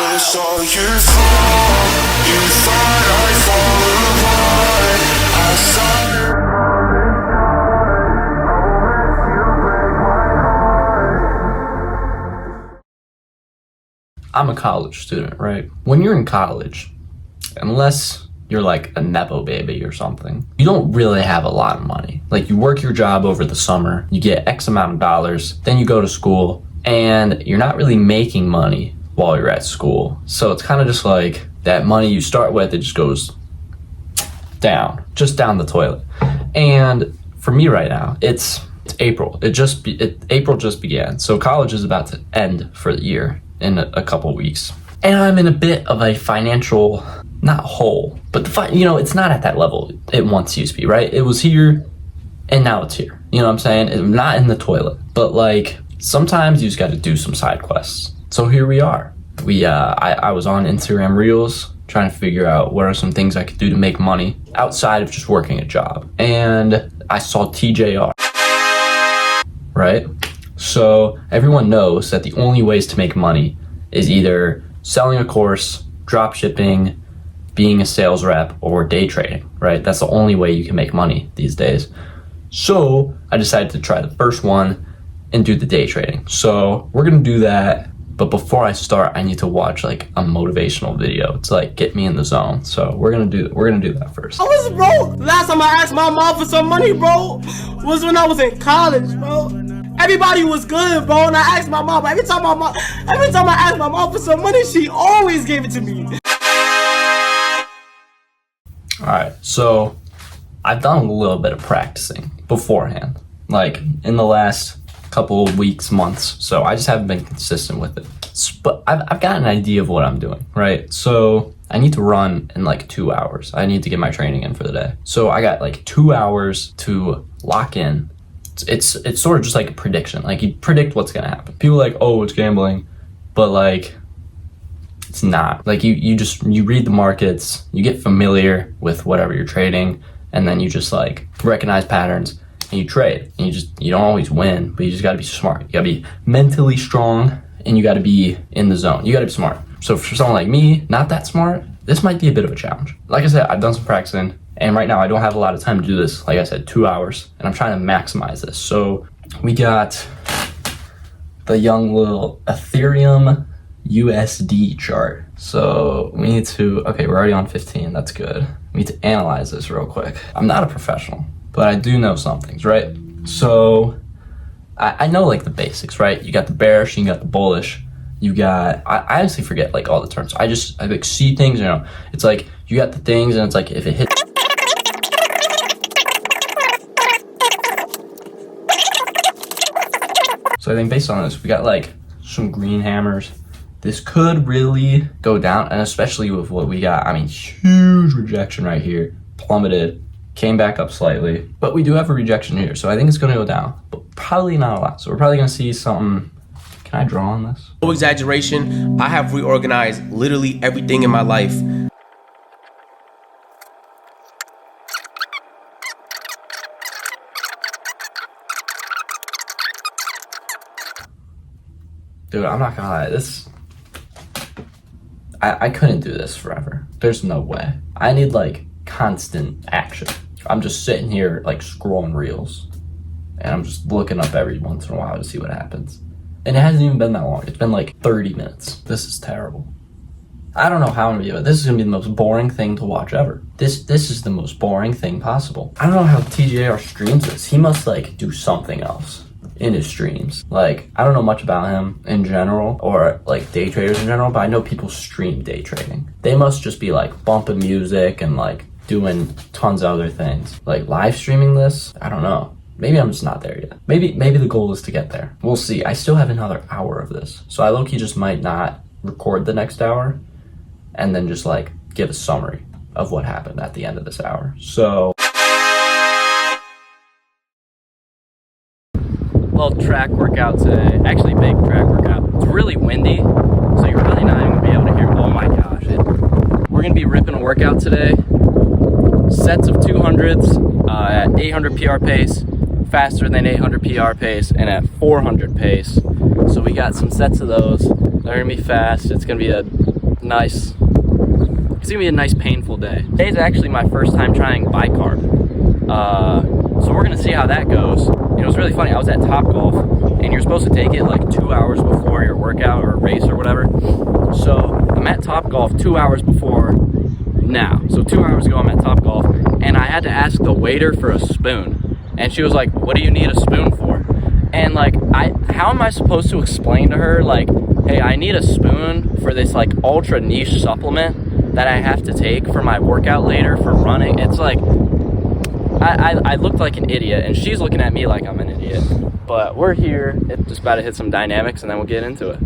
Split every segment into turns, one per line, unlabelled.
I saw you fall, you thought I'd fall apart. I saw you
I'm a college student, right? When you're in college, unless you're like a Nepo baby or something, you don't really have a lot of money. Like, you work your job over the summer, you get X amount of dollars, then you go to school, and you're not really making money while you're at school. So it's kind of just like that money you start with, it just goes down, just down the toilet. And for me right now, it's April. April just began. So college is about to end for the year in a couple weeks. And I'm in a bit of a financial, not hole, but it's not at that level it once used to be, right? It was here and now it's here. You know what I'm saying? It's not in the toilet, but like sometimes you just got to do some side quests. So here we are. I was on Instagram Reels trying to figure out what are some things I could do to make money outside of just working a job. And I saw TJR, right? So everyone knows that the only ways to make money is either selling a course, drop shipping, being a sales rep, or day trading, right? That's the only way you can make money these days. So I decided to try the first one and do the day trading. So we're gonna do that, but before I start, I need to watch like a motivational video to like get me in the zone. So we're gonna do that first.
I was broke. Last time I asked my mom for some money, bro, was when I was in college, bro. Everybody was good, bro, and I asked my mom. Every time I asked my mom for some money, she always gave it to me.
All right, so I've done a little bit of practicing beforehand, like in the last couple of weeks, months. So I just haven't been consistent with it. But I've got an idea of what I'm doing, right? So I need to run in like 2 hours. I need to get my training in for the day. So I got like 2 hours to lock in. It's sort of just like a prediction. Like, you predict what's gonna happen. People are like, oh, it's gambling, but like, it's not. Like, you read the markets, you get familiar with whatever you're trading, and then you just like recognize patterns and you trade. And you don't always win, but you just gotta be smart. You gotta be mentally strong and you gotta be in the zone. You gotta be smart. So for someone like me, not that smart, this might be a bit of a challenge. Like I said, I've done some practicing, and right now I don't have a lot of time to do this. Like I said, 2 hours, and I'm trying to maximize this. So we got the young little Ethereum USD chart. So we need to, okay, we're already on 15, that's good. We need to analyze this real quick. I'm not a professional, but I do know some things, right? So I know like the basics, right? You got the bearish, you got the bullish, you got, I honestly forget like all the terms. I like see things, you know, it's like you got the things and it's like if it hits. So I think based on this, we got like some green hammers. This could really go down, and especially with what we got, I mean, huge rejection right here, plummeted, came back up slightly, but we do have a rejection here. So I think it's gonna go down, but probably not a lot. So we're probably gonna see something. Can I draw on this?
No exaggeration, I have reorganized literally everything in my life.
Dude, I'm not gonna lie, I couldn't do this forever. There's no way. I need like constant action. I'm just sitting here like scrolling reels, and I'm just looking up every once in a while to see what happens. And it hasn't even been that long. It's been like 30 minutes. This is terrible. I don't know how I'm gonna do it. This is gonna be the most boring thing to watch ever. This is the most boring thing possible. I don't know how TJR streams this. He must like do something else in his streams. Like, I don't know much about him in general, or like day traders in general, but I know people stream day trading. They must just be like bumping music and like doing tons of other things. Like live streaming this, I don't know. Maybe I'm just not there yet. Maybe the goal is to get there. We'll see. I still have another hour of this. So I low-key just might not record the next hour and then just like give a summary of what happened at the end of this hour. So little track workout today. Actually big track workout. It's really windy, so you're really not even gonna be able to hear. Oh my gosh. We're gonna be ripping a workout today. Sets of 200s at 800 PR pace, faster than 800 PR pace, and at 400 pace. So we got some sets of those. They're gonna be fast. It's gonna be a Nice. It's gonna be a nice painful day. Today's actually my first time trying bicarb. So we're gonna see how that goes. You know, it's really funny. I was at Topgolf, and you're supposed to take it like 2 hours before your workout or race or whatever. So I'm at Topgolf 2 hours before now. So 2 hours ago, I'm at Topgolf, and I had to ask the waiter for a spoon. And she was like, "What do you need a spoon for?" And like, how am I supposed to explain to her, like, hey, I need a spoon for this like ultra niche supplement that I have to take for my workout later for running? It's like, I looked like an idiot, and she's looking at me like I'm an idiot. But we're here. It's just about to hit some dynamics, and then we'll get into it.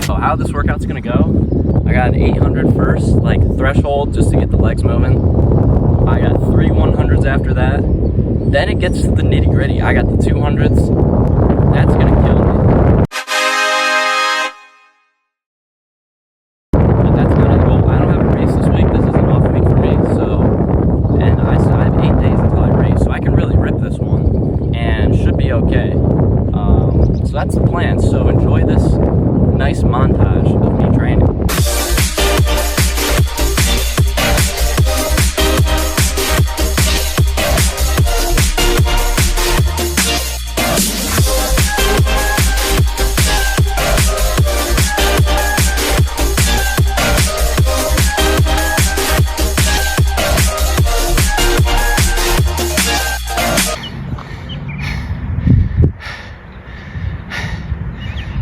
So how this workout's gonna go? I got an 800 first, like threshold, just to get the legs moving. I got 3 100s after that. Then it gets to the nitty gritty. I got the 200s. That's gonna kill me. But that's kind of the goal. I don't have a race this week. This is an off week for me. So, and I still have 8 days until I race, so I can really rip this one and should be okay. So that's the plan. So enjoy this nice montage of me training.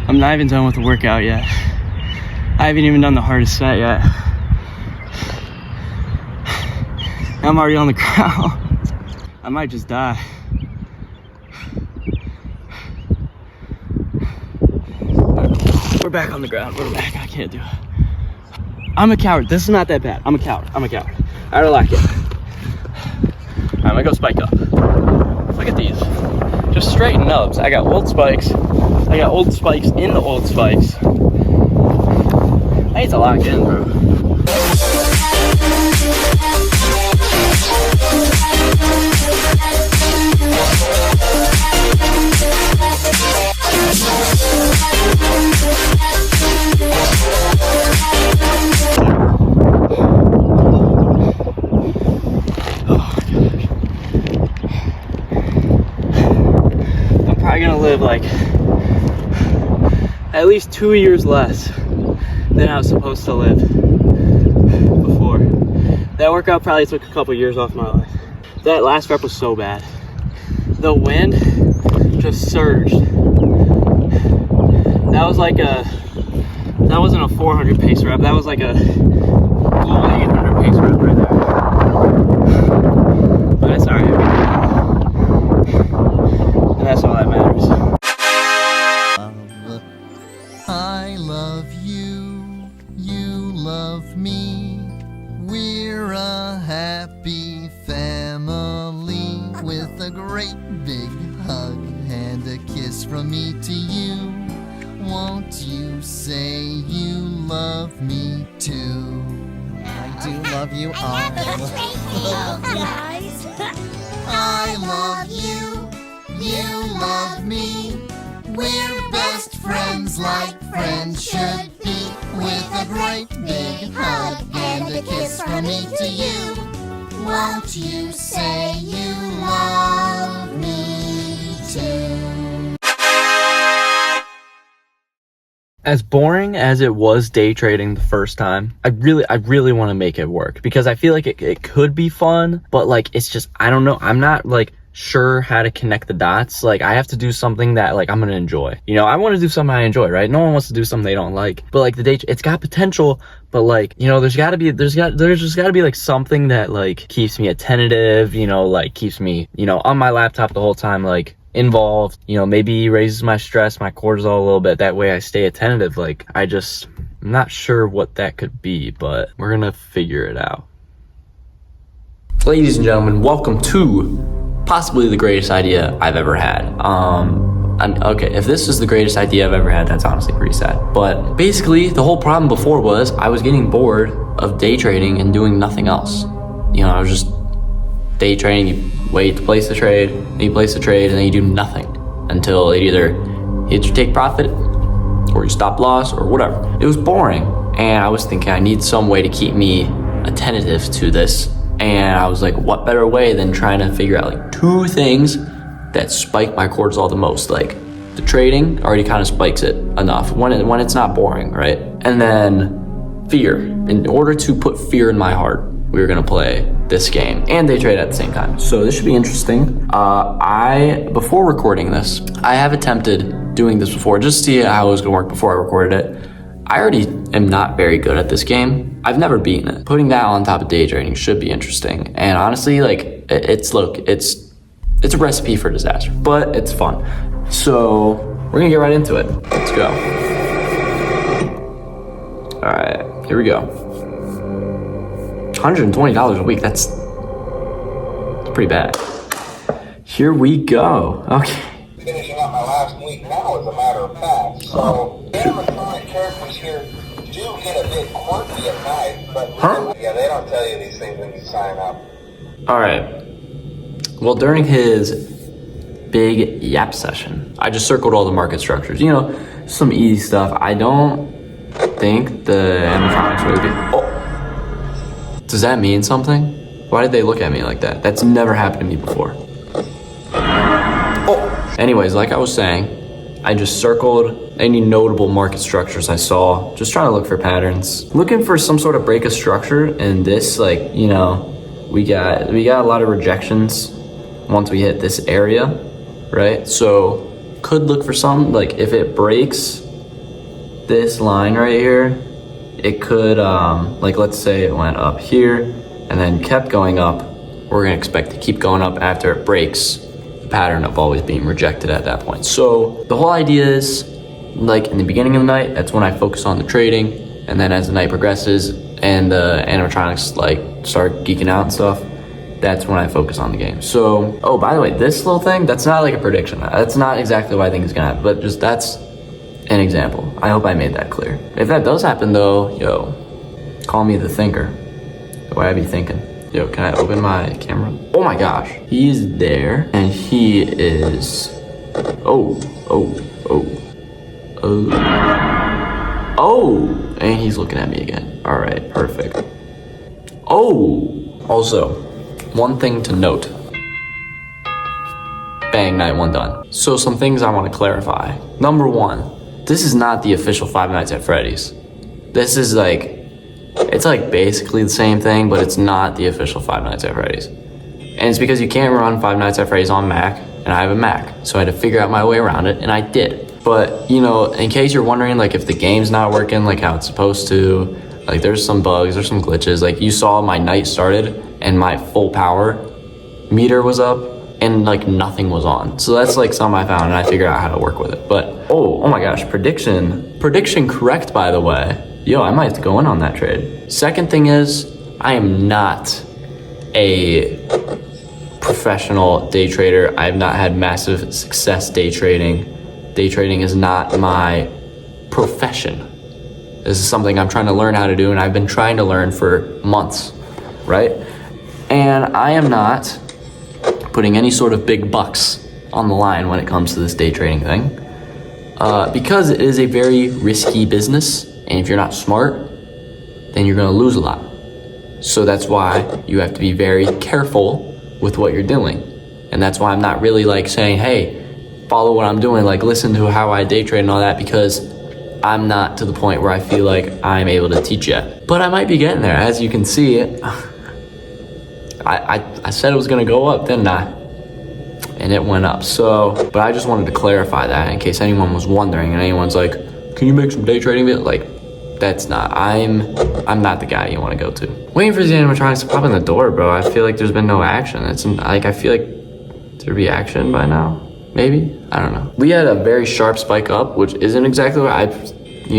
I'm not even done with the workout yet. I haven't even done the hardest set yet. I'm already on the ground. I might just die. We're back on the ground. We're back. I can't do it. I'm a coward. This is not that bad. I'm a coward. I'm a coward. I don't like it. I'm gonna go spike up. Look at these. Just straight nubs. I got old spikes. I got old spikes in the old spikes. I need to lock in, bro. I'm probably gonna live like at least 2 years less than I was supposed to live before. That workout probably took a couple years off my life. That last rep was so bad. The wind just surged. That was like that wasn't a 400 pace rep. That was like a full 800 pace rep right there. But it's alright. And that's all that matters.
I love you, you love me. We're a happy family with a great big hug and a kiss from me to you. Won't you say you love me too? I do love you all. I love you, you love me. We're best friends like friends should be, with a great big hug and a kiss from me to you. Won't you say you love me too?
As boring as it was day trading the first time, I really want to make it work, because I feel like it could be fun, but like, it's just, I don't know. I'm not like sure how to connect the dots. Like, I have to do something that like I'm gonna enjoy. You know, I want to do something I enjoy, right? No one wants to do something they don't like. But like the day, it's got potential, but like, you know, there's just gotta be like something that like keeps me attentive, you know, like keeps me, you know, on my laptop the whole time, like involved, you know, maybe raises my stress, my cortisol a little bit. That way I stay attentive. Like, I'm not sure what that could be, but we're gonna figure it out. Ladies and gentlemen, welcome to possibly the greatest idea I've ever had. And okay, if this is the greatest idea I've ever had, that's honestly pretty sad. But basically, the whole problem before was I was getting bored of day trading and doing nothing else. You know, I was just day trading. You wait to place the trade, and you place the trade, and then you do nothing until it either hits your take profit or you stop loss or whatever. It was boring, and I was thinking I need some way to keep me attentive to this. And I was like, what better way than trying to figure out like 2 things that spike my cortisol the most? Like the trading already kind of spikes it enough when it's not boring, right? And then fear. In order to put fear in my heart, we were gonna play this game and day trade at the same time. So this should be interesting. Before recording this, I have attempted doing this before just to see how it was gonna work before I recorded it. I already am not very good at this game. I've never beaten it. Putting that on top of day trading should be interesting. And honestly, like it's a recipe for disaster, but it's fun. So we're gonna get right into it. Let's go. All right, here we go. $120 a week, that's pretty bad. Here we go, okay.
Finishing up my last week now, as a matter of fact. So, animatronic characters here do get a bit quirky at night, but yeah, they don't tell you these things when you sign up.
All right. Well, during his big yap session, I just circled all the market structures. You know, some easy stuff. I don't think the animatronics really be. Oh, does that mean something? Why did they look at me like that? That's never happened to me before. Oh. Anyways, like I was saying, I just circled any notable market structures I saw, just trying to look for patterns. Looking for some sort of break of structure, and this, like, you know, we got a lot of rejections once we hit this area, right? So could look for some, like if it breaks this line right here, it could, like let's say it went up here and then kept going up. We're gonna expect to keep going up after it breaks the pattern of always being rejected at that point. So the whole idea is, like in the beginning of the night, that's when I focus on the trading, and then as the night progresses and the animatronics like start geeking out and stuff, that's when I focus on the game. So, oh, by the way, this little thing, that's not like a prediction. That's not exactly what I think is gonna happen, but just that's an example. I hope I made that clear. If that does happen though, yo, call me the thinker. The way I be thinking. Yo, can I open my camera? Oh my gosh, he's there, and he is, oh, and he's looking at me again. All right, perfect. Oh, also, one thing to note. Bang, night 1 done. So some things I want to clarify. Number 1, this is not the official Five Nights at Freddy's. This is like, it's like basically the same thing, but it's not the official Five Nights at Freddy's. And it's because you can't run Five Nights at Freddy's on Mac, and I have a Mac, so I had to figure out my way around it, and I did. But, you know, in case you're wondering, like, if the game's not working like how it's supposed to, like, there's some bugs, there's some glitches. Like, you saw my night started, and my full power meter was up, and, like, nothing was on. So that's, like, something I found, and I figured out how to work with it. But, oh my gosh, prediction correct, by the way. Yo, I might have to go in on that trade. Second thing is, I am not a professional day trader. I have not had massive success day trading. Day trading is not my profession. This is something I'm trying to learn how to do, and I've been trying to learn for months, right? And I am not putting any sort of big bucks on the line when it comes to this day trading thing, because it is a very risky business, and if you're not smart, then you're gonna lose a lot. So that's why you have to be very careful with what you're doing. And that's why I'm not really like saying, hey, follow what I'm doing, like listen to how I day trade and all that, because I'm not to the point where I feel like I'm able to teach yet. But I might be getting there. As you can see, I said it was gonna go up, didn't I? And it went up. So, but I just wanted to clarify that in case anyone was wondering and anyone's like, can you make some day trading bit? Like, that's not, I'm not the guy you wanna go to. Waiting for the animatronics to pop in the door, bro. I feel like there's been no action. It's like, I feel like there'd be action by now. Maybe? I don't know. We had a very sharp spike up, which isn't exactly what I,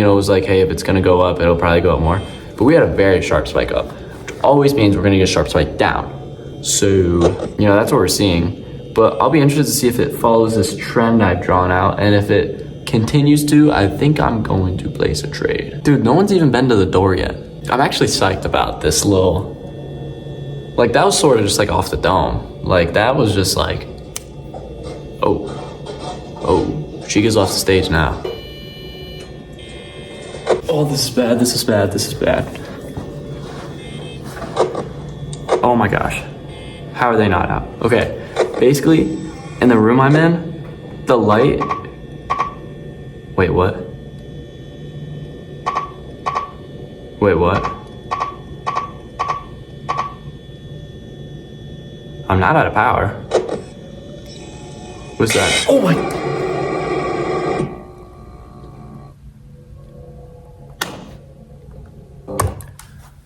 was like, hey, if it's gonna go up, it'll probably go up more. But we had a very sharp spike up, which always means we're gonna get a sharp spike down. So, that's what we're seeing. But I'll be interested to see if it follows this trend I've drawn out, and if it continues to, I think I'm going to place a trade. Dude, no one's even been to the door yet. I'm actually psyched about this little Like, that was sort of just like off the dome. Like, that was just like, oh, she gets off the stage now. Oh, this is bad, this is bad, this is bad. Oh my gosh. How are they not out? Okay, basically, in the room I'm in, the light, wait, what? Wait, what? I'm not out of power. What's that? Oh my...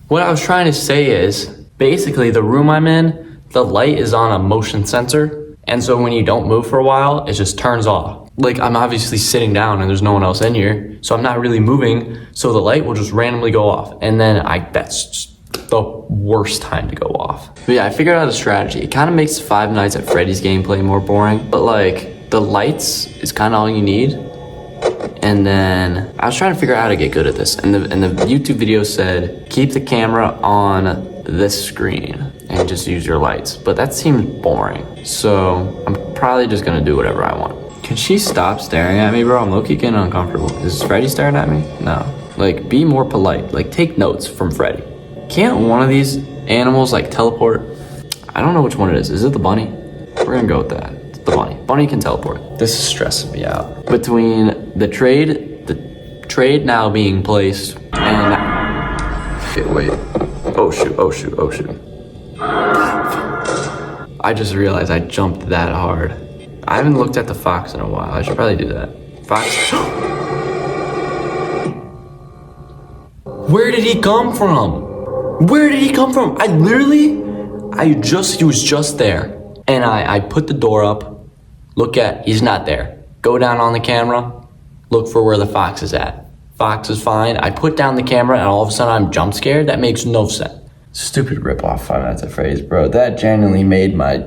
What I was trying to say is, basically the room I'm in, the light is on a motion sensor. And so when you don't move for a while, it just turns off. Like, I'm obviously sitting down and there's no one else in here, so I'm not really moving, so the light will just randomly go off. And then that's just the worst time to go off. But yeah, I figured out a strategy. It kind of makes Five Nights at Freddy's gameplay more boring, but like, the lights is kind of all you need. And then I was trying to figure out how to get good at this. And the YouTube video said, keep the camera on this screen and just use your lights. But that seemed boring. So I'm probably just gonna do whatever I want. Can she stop staring at me, bro? I'm low-key getting uncomfortable. Is Freddy staring at me? No. Like, be more polite. Like, take notes from Freddy. Can't one of these animals like teleport? I don't know which one it is. Is it the bunny? We're gonna go with that. It's the bunny. Bunny can teleport. This is stressing me out. Between the trade now being placed and... Okay, wait. Oh shoot, oh shoot, oh shoot. I just realized I jumped that hard. I haven't looked at the fox in a while. I should probably do that. Fox. Where did he come from? Where did he come from? He was just there. And I put the door up. He's not there. Go down on the camera. Look for where the fox is at. Fox is fine. I put down the camera and all of a sudden I'm jump scared. That makes no sense. Stupid ripoff Five Nights at Freddy's, bro. That genuinely made my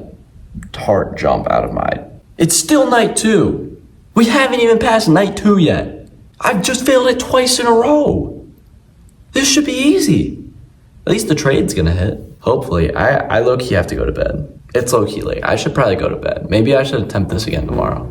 heart jump out of my... It's still night 2. We haven't even passed night 2 yet. I've just failed it twice in a row. This should be easy. At least the trade's gonna hit. Hopefully. I low-key have to go to bed. It's low-key late. I should probably go to bed. Maybe I should attempt this again tomorrow.